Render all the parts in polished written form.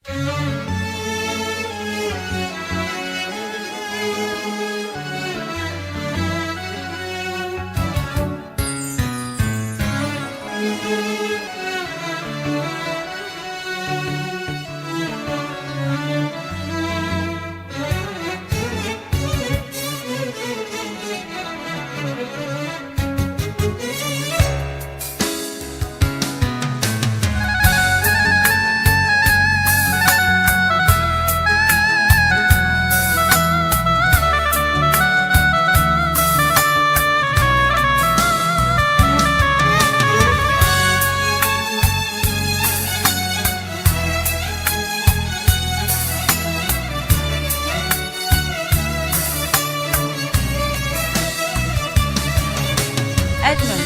أجمل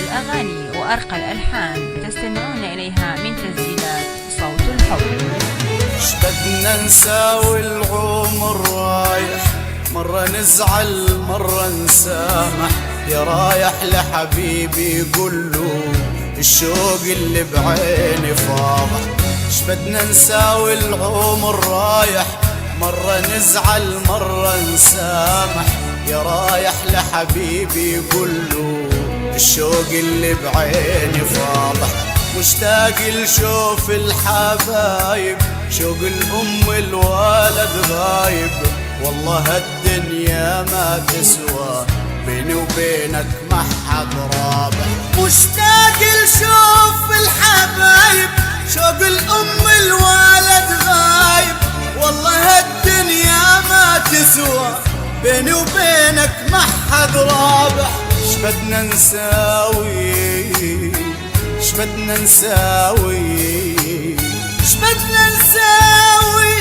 الأغاني وأرقى الألحان تستمعون إليها من تسجيلات صوت الحب. اش بدنا نساوي العمر رايح، مرة نزعل مرة نسامح، يا رايح لحبيبي قوله الشوق اللي بعيني فاضح. اش بدنا نساوي العمر رايح، مرة نزعل مرة نسامح، يا رايح لحبيبي قوله الشوق اللي بعيني فاضح. مشتاق لشوف الحبايب، شوق الأم الولد غايب، والله هالدنيا ما تسوى بيني وبينك ما حد رابح. مشتاق لشوف الحبايب، شوق الأم الولد غايب، والله هالدنيا ما تسوى بيني وبينك ما حد رابح. اش بدنا نساوي، اش بدنا نساوي، اش بدنا نساوي،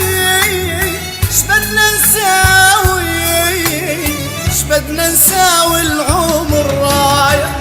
اش بدنا نساوي، اش بدنا نساوي العمر رايح.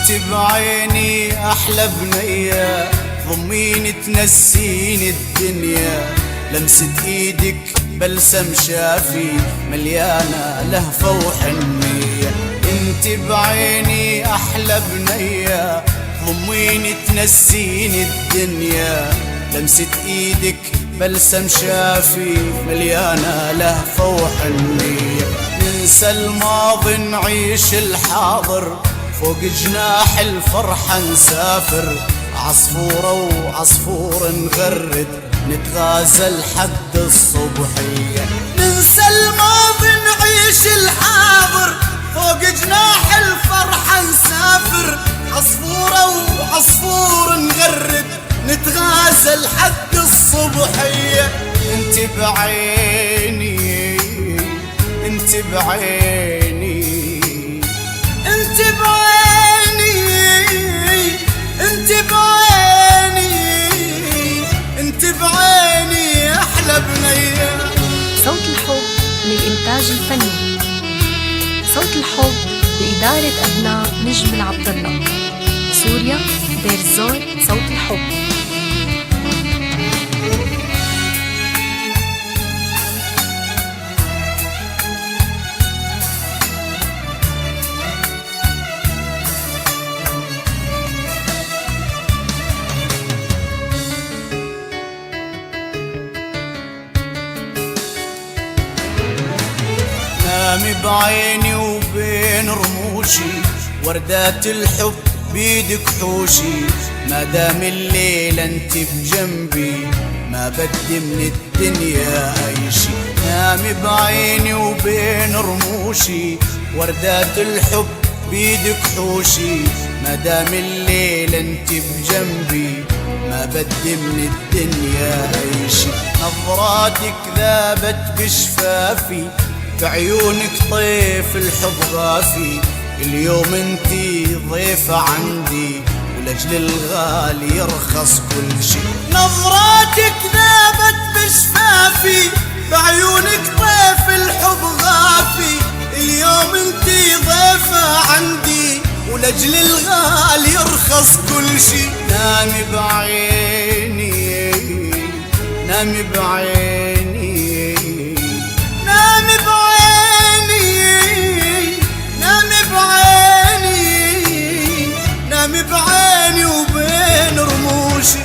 انت بعيني احلى بنية، ضميني تنسيني الدنيا، لمسة ايدك بلسم شافي مليانة لهفة وحنية. انت بعيني احلى بنية، ضميني تنسيني الدنيا، لمسة ايدك بلسم شافي مليانة لهفة وحنية. ننسى الماضي نعيش الحاضر، فوق جناح الفرحة نسافر، عصفورة وعصفور نغرد نتغازل حد الصبحية. ننسى الماضي نعيش الحاضر، فوق جناح الفرحة نسافر، عصفورة وعصفور نغرد نتغازل حد الصبحية. انت بعيني، انت بعيني، انت بعيني، انت بعيني، انت بعيني احلى بنية. صوت الحب للإنتاج الفني، صوت الحب بإدارة أبناء نجم العبد الله، سوريا، دير الزور. صوت الحب. نامي بعيني وبين رموشي، وردات الحب بيدك حوشي، ما دام الليل انت بجنبي ما بدي من الدنيا اي شي. نامي بعيني وبين رموشي، وردات الحب بيدك حوشي، ما دام الليل انت بجنبي ما بدي من الدنيا اي شي. نظراتك ذابت بشفافي، بعيونك طيف الحب غافي، اليوم انتي ضيفة عندي ولأجل الغالي يرخص كل شي. نظراتك ذابت بشفافي، بعيونك طيف الحب غافي، اليوم انتي ضيفة عندي ولأجل الغالي يرخص كل شي. نامي بعيني نامي بعيني نامي بعيني نامي بعيني نامي بعيني وبين رموشي.